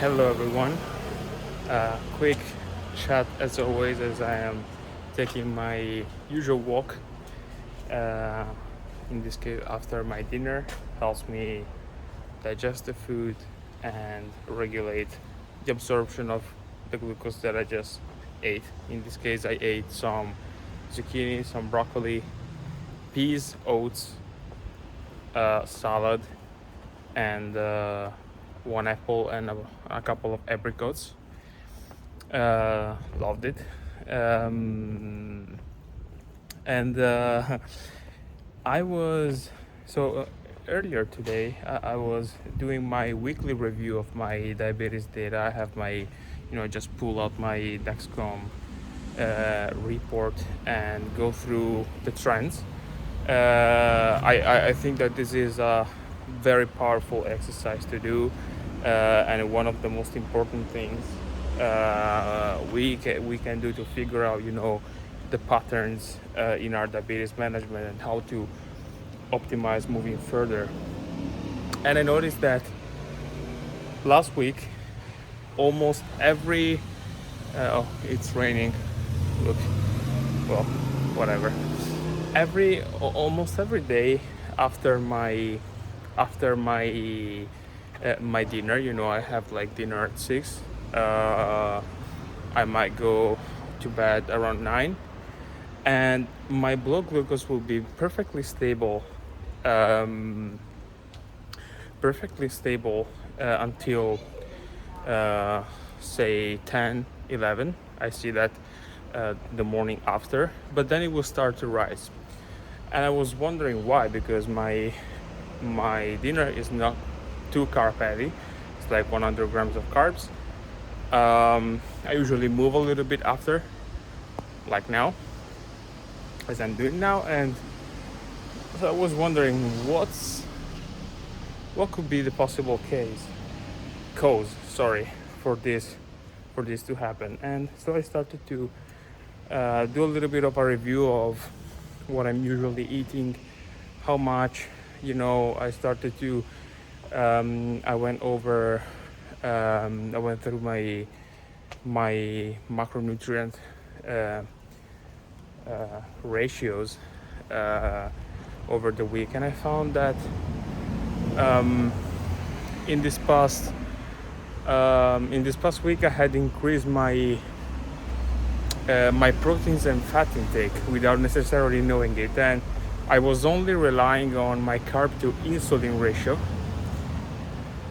Hello everyone. Quick chat as always as I am taking my usual walk. Uh, in this case, after my dinner, helps me digest the food and regulate the absorption of the glucose that I just ate. In this case, I ate some zucchini, some broccoli, peas, oats, salad, and one apple and a couple of apricots. Loved it. Um, and I was so earlier today. I was doing my weekly review of my diabetes data. I have my, just pull out my Dexcom report and go through the trends. I think that this is a very powerful exercise to do, and one of the most important things we can do to figure out, the patterns in our diabetes management and how to optimize moving further. And I noticed that last week, almost every it's raining. Look, well, whatever. Almost every day after my my dinner, I have like dinner at 6. I might go to bed around 9, and my blood glucose will be um, perfectly stable until say 10, 11. I see that the morning after, but then it will start to rise. And I was wondering why, because my dinner is not too carb heavy. It's like 100 grams of carbs. I usually move a little bit after, like now, as I'm doing now. And so I was wondering what could be the possible cause for this to happen. And so I started to do a little bit of a review of what I'm usually eating, how much. I started to I went through my macronutrient ratios over the week, and I found that in this past week I had increased my proteins and fat intake without necessarily knowing it, and I was only relying on my carb to insulin ratio,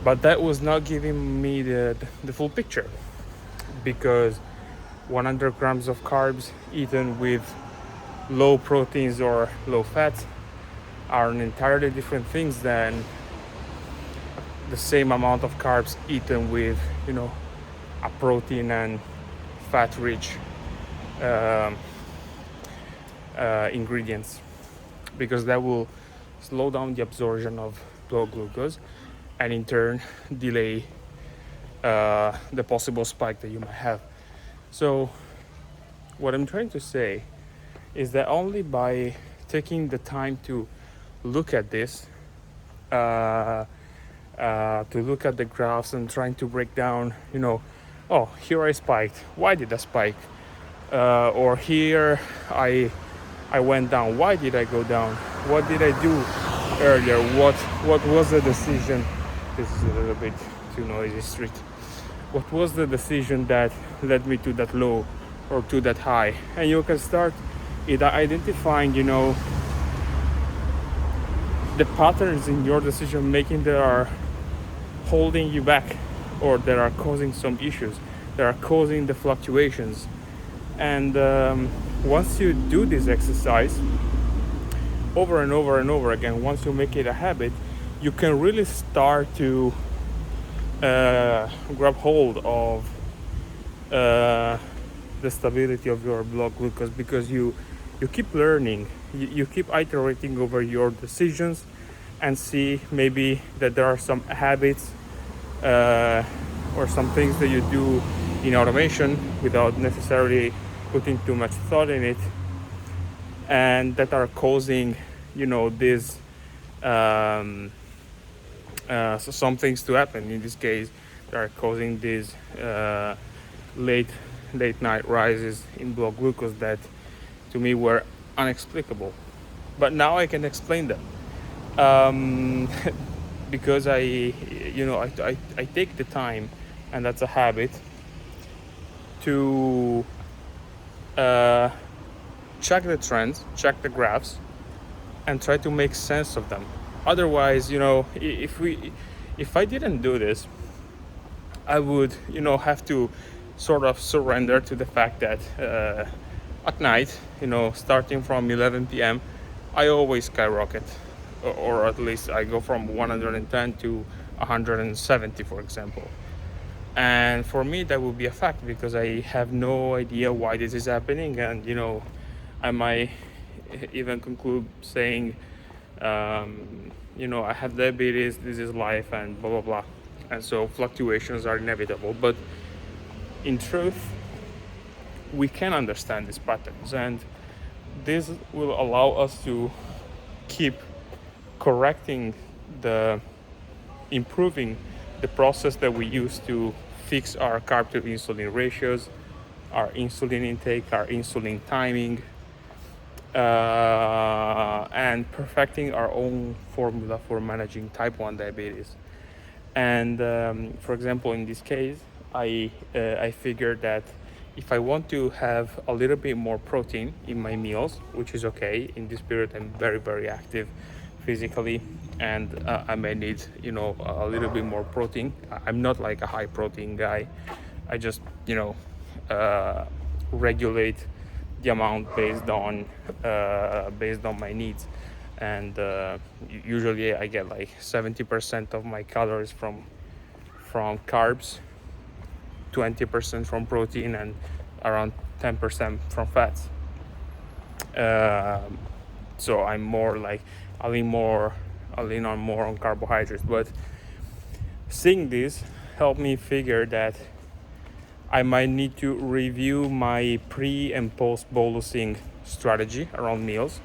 but that was not giving me the full picture, because 100 grams of carbs eaten with low proteins or low fats are an entirely different things than the same amount of carbs eaten with a protein and fat rich ingredients, because that will slow down the absorption of blood glucose and in turn delay the possible spike that you might have. So what I'm trying to say is that only by taking the time to look at this, to look at the graphs and trying to break down, oh, here I spiked, why did I spike? Or here I went down, why did I go down? What did I do earlier? What was the decision? This is a little bit too noisy street. What was the decision that led me to that low or to that high? And you can start identifying, the patterns in your decision making that are holding you back, or that are causing some issues, that are causing the fluctuations. And once you do this exercise over and over and over again, once you make it a habit, you can really start to grab hold of the stability of your blood glucose, because you keep learning, you keep iterating over your decisions, and see maybe that there are some habits or some things that you do in automation without necessarily putting too much thought in it, and that are causing some things to happen. In this case, that are causing these late night rises in blood glucose that to me were inexplicable. But now I can explain them, because I take the time, and that's a habit, to check the trends, check the graphs, and try to make sense of them. Otherwise, if I didn't do this, I would, have to sort of surrender to the fact that at night, starting from 11 p.m., I always skyrocket, or at least I go from 110 to 170, for example. And for me, that would be a fact, because I have no idea why this is happening. And, I might even conclude saying, I have diabetes, this is life, and blah, blah, blah. And so fluctuations are inevitable. But in truth, we can understand these patterns, and this will allow us to keep improving the process that we use to fix our carb to insulin ratios, our insulin intake, our insulin timing, and perfecting our own formula for managing type 1 diabetes. And for example, in this case, I figured that if I want to have a little bit more protein in my meals, which is okay, in this period I'm very, very active physically, and I may need, a little bit more protein. I'm not like a high protein guy. I just, regulate the amount based on my needs. And usually I get like 70% of my calories from carbs, 20% from protein, and around 10% from fats. So I'm more like I lean on more on carbohydrates. But seeing this helped me figure that I might need to review my pre and post bolusing strategy around meals.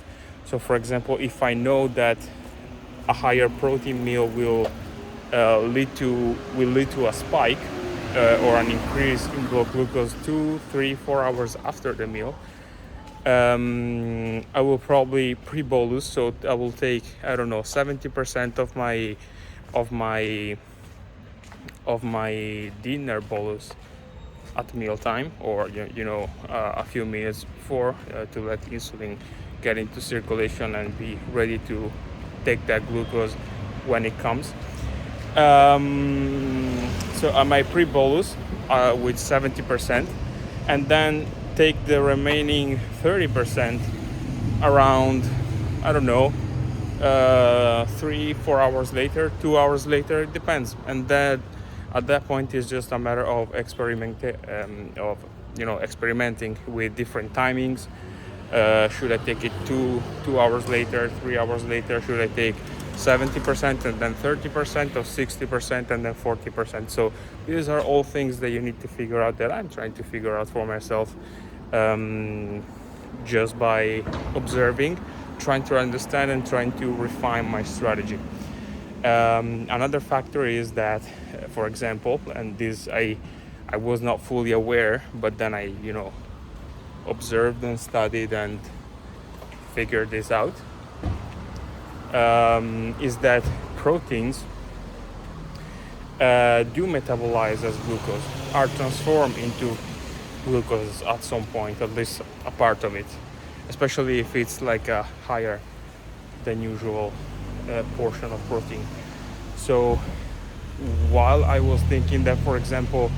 So for example, if I know that a higher protein meal will lead to a spike or an increase in blood glucose 2, 3, 4 hours after the meal, I will probably pre-bolus. So I will take 70% of my dinner bolus at mealtime, or a few minutes before, to let insulin get into circulation and be ready to take that glucose when it comes. So I might pre-bolus with 70%, and then take the remaining 30% around 3-4 hours later, 2 hours later, it depends. And that at that point is just a matter of experimenting with different timings. Should I take it 2 hours later, 3 hours later? Should I take 70% and then 30%, or 60% and then 40%? So these are all things that you need to figure out, that I'm trying to figure out for myself, just by observing, trying to understand, and trying to refine my strategy. Another factor is that, for example, and this I was not fully aware, but then I observed and studied and figured this out, is that proteins do metabolize as glucose, are transformed into glucose at some point, at least a part of it, especially if it's like a higher than usual portion of protein. So while I was thinking that, for example,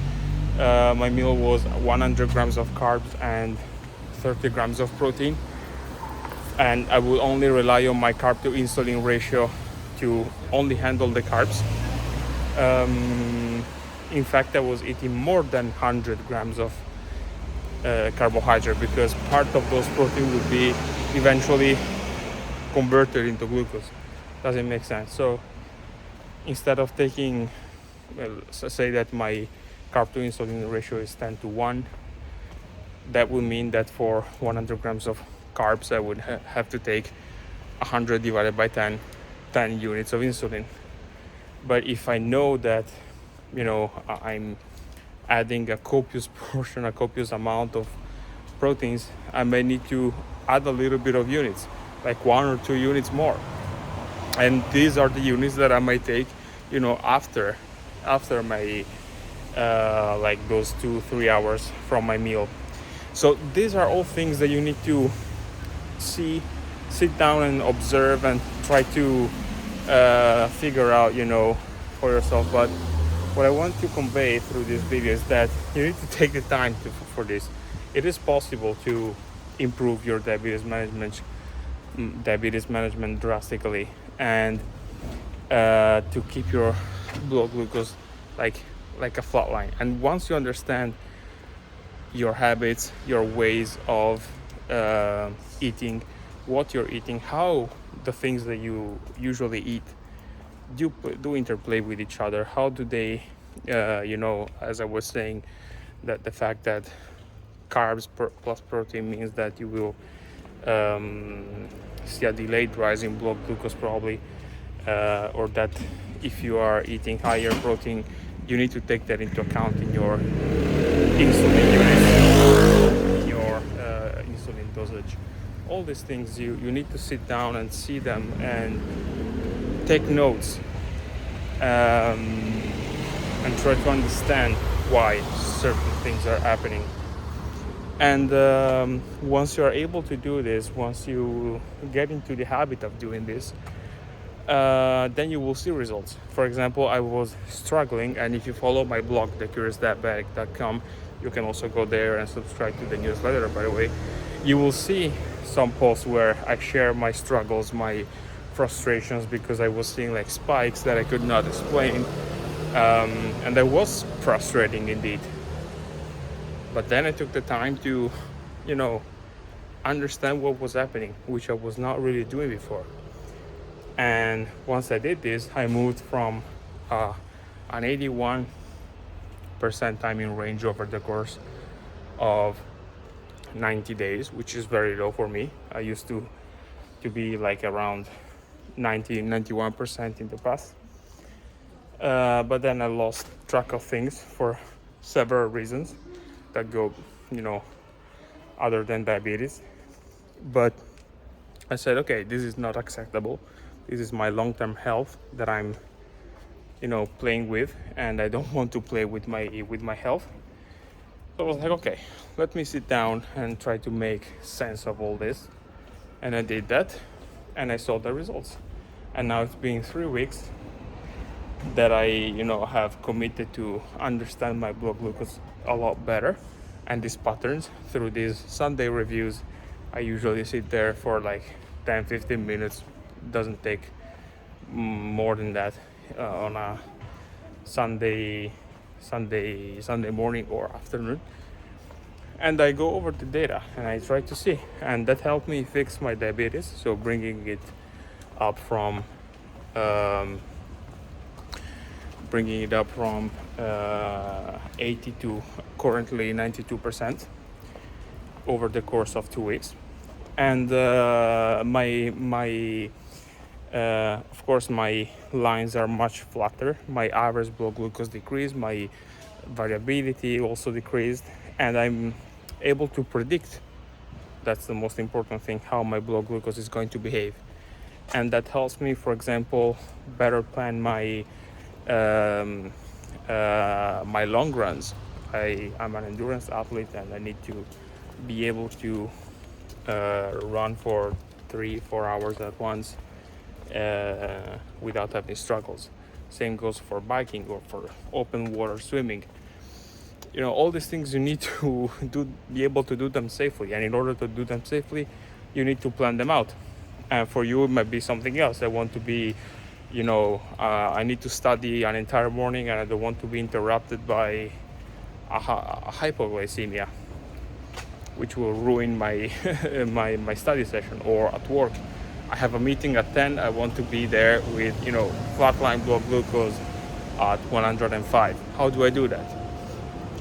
my meal was 100 grams of carbs and 30 grams of protein, and I would only rely on my carb to insulin ratio to only handle the carbs. In fact, I was eating more than 100 grams of carbohydrate, because part of those protein would be eventually converted into glucose. Doesn't make sense. So instead of taking, say that my carb to insulin ratio is 10:1, that would mean that for 100 grams of carbs I would have to take 100 divided by 10 units of insulin. But if I know that I'm adding a copious portion, a copious amount of proteins, I may need to add a little bit of units, like 1 or 2 units more. And these are the units that I might take, after my like those 2-3 hours from my meal. So these are all things that you need to sit down and observe and try to figure out, for yourself. But what I want to convey through this video is that you need to take the time for this. It is possible to improve your diabetes management drastically, and to keep your blood glucose like a flat line. And once you understand your habits, your ways of eating, what you're eating, how the things that you usually eat do interplay with each other, how do they as I was saying, that the fact that carbs plus protein means that you will see a delayed rise in blood glucose probably, or that if you are eating higher protein, you need to take that into account in your insulin units, in your insulin dosage. All these things you need to sit down and see them and take notes, and try to understand why certain things are happening. And once you are able to do this, once you get into the habit of doing this, then you will see results. For example, I was struggling, and if you follow my blog, thecuriousdiabetic.com, you can also go there and subscribe to the newsletter, by the way. You will see some posts where I share my struggles, my frustrations, because I was seeing like spikes that I could not explain, and that was frustrating indeed. But then I took the time to, understand what was happening, which I was not really doing before. And once I did this, I moved from an 81% timing range over the course of 90 days, which is very low for me. I used to be like around 91% in the past. But then I lost track of things for several reasons that go, other than diabetes. But I said, okay, this is not acceptable. This is my long-term health that I'm, playing with, and I don't want to play with my health. So I was like, okay, let me sit down and try to make sense of all this. And I did that, and I saw the results. And now it's been 3 weeks that I, have committed to understand my blood glucose a lot better, and these patterns through these Sunday reviews. I usually sit there for like 10-15 minutes. Doesn't take more than that on a Sunday morning or afternoon, and I go over the data and I try to see, and that helped me fix my diabetes. So bringing it up from 80 to currently 92% over the course of 2 weeks. And of course my lines are much flatter. My average blood glucose decreased, my variability also decreased, and I'm able to predict, that's the most important thing, how my blood glucose is going to behave. And that helps me, for example, better plan my my long runs. I'm an endurance athlete, and I need to be able to run for 3-4 hours at once without having struggles. Same goes for biking or for open water swimming. All these things you need to be able to do them safely, and in order to do them safely, you need to plan them out. And for you, it might be something else. I want to be, I need to study an entire morning, and I don't want to be interrupted by a hypoglycemia, which will ruin my my study session. Or at work, I have a meeting at 10. I want to be there with, flatline blood glucose at 105. How do I do that?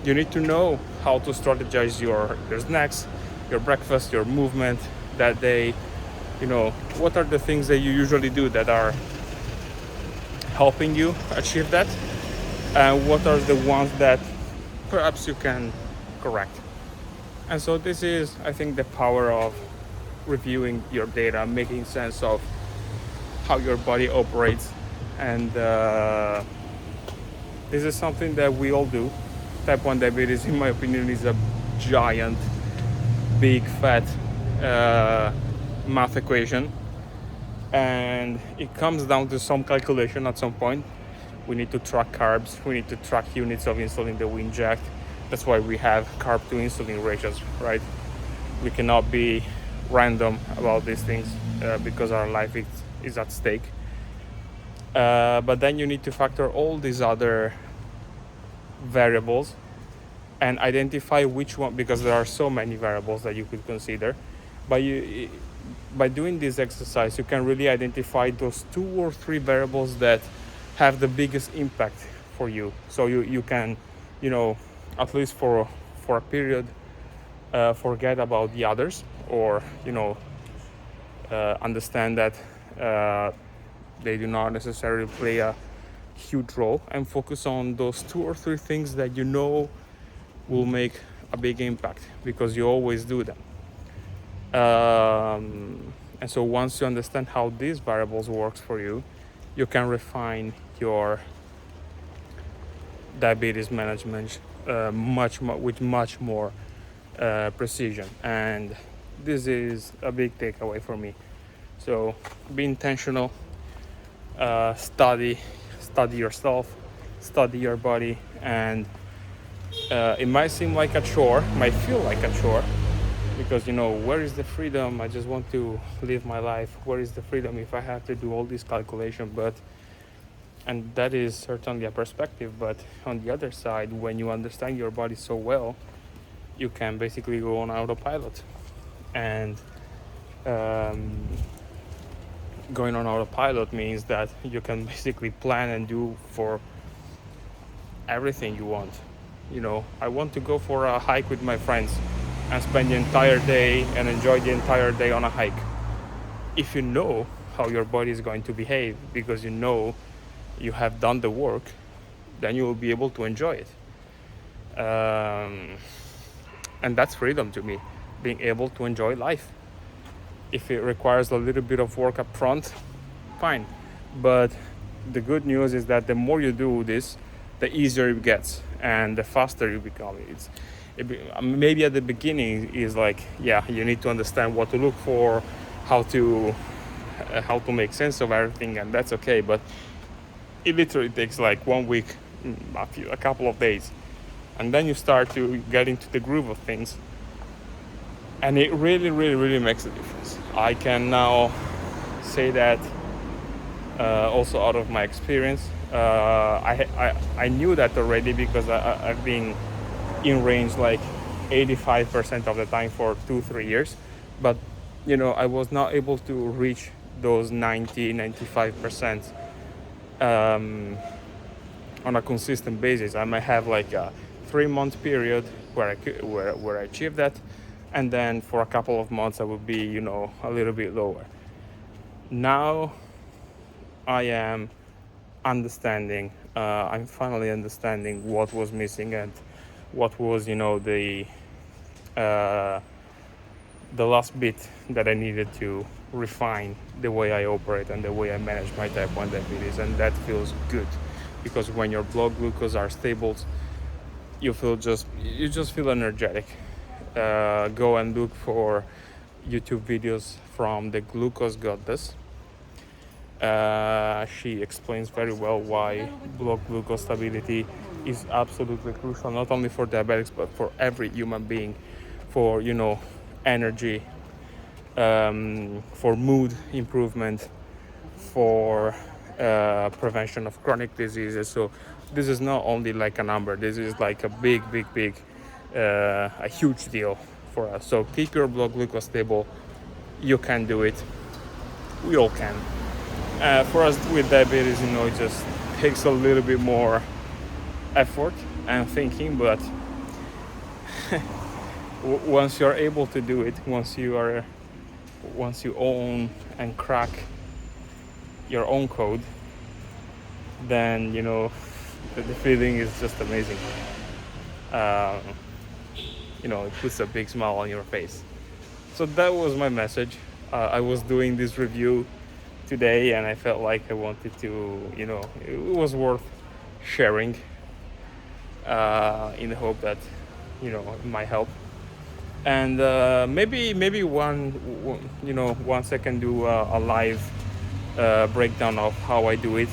You need to know how to strategize your snacks, your breakfast, your movement that day. What are the things that you usually do that are helping you achieve that? and what are the ones that perhaps you can correct. And so this is, I think, the power of reviewing your data, making sense of how your body operates. And this is something that we all do. Type 1 diabetes, in my opinion, is a giant, big, fat math equation. And it comes down to some calculation at some point. We need to track carbs, we need to track units of insulin that we inject. That's why we have carb to insulin ratios, right? We cannot be random about these things because our life is at stake. But then you need to factor all these other variables and identify which one, because there are so many variables that you could consider. By doing this exercise, you can really identify those 2 or 3 variables that have the biggest impact for you. So you can, at least for a period, forget about the others, or understand that they do not necessarily play a huge role, and focus on those 2 or 3 things that will make a big impact, because you always do them. And so once you understand how these variables works for you, you can refine your diabetes management with much more precision. And this is a big takeaway for me. So be intentional, study yourself, study your body, and it might seem like a chore, might feel like a chore, because where is the freedom? I just want to live my life. Where is the freedom if I have to do all this calculation? And that is certainly a perspective, but on the other side, when you understand your body so well, you can basically go on autopilot. And going on autopilot means that you can basically plan and do for everything you want. I want to go for a hike with my friends and spend the entire day and enjoy the entire day on a hike. If you know how your body is going to behave, because you have done the work, then you will be able to enjoy it. And that's freedom to me, being able to enjoy life. If it requires a little bit of work up front, fine. But the good news is that the more you do this, the easier it gets and the faster you become. Maybe at the beginning is like, you need to understand what to look for, how to make sense of everything, and that's okay. But it literally takes like 1 week, a couple of days, and then you start to get into the groove of things, and it really, really, really makes a difference. I can now say that also out of my experience. I knew that already, because I've been in range like 85% of the time for 2-3 years, but I was not able to reach those 95% on a consistent basis. I might have like a 3-month period where I achieved that, and then for a couple of months I would be a little bit lower. Now I am understanding, I'm finally understanding what was missing and what was the last bit that I needed to refine the way I operate and the way I manage my type 1 diabetes. And that feels good, because when your blood glucose are stable, you just feel energetic. Go and look for YouTube videos from the glucose goddess. She explains very well why blood glucose stability is absolutely crucial, not only for diabetics but for every human being, for energy, for mood improvement, for prevention of chronic diseases. So this is not only like a number, this is like a big a huge deal for us. So keep your blood glucose stable. You can do it. We all can. For us with diabetes, it just takes a little bit more effort and thinking, but once you're able to do it, once you own and crack your own code, then The feeling is just amazing. Um, it puts a big smile on your face. So that was my message. I was doing this review today, and I felt like I wanted to, it was worth sharing, in the hope that, it might help. And maybe once I can do a live breakdown of how I do it.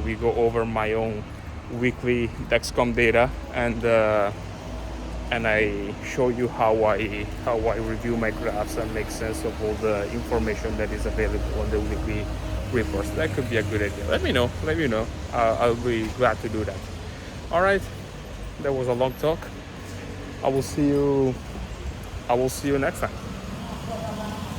We go over my own weekly Dexcom data, and I show you how I review my graphs and make sense of all the information that is available on the weekly reports. That could be a good idea. Let me know. I'll be glad to do that. All right, that was a long talk. I will see you next time.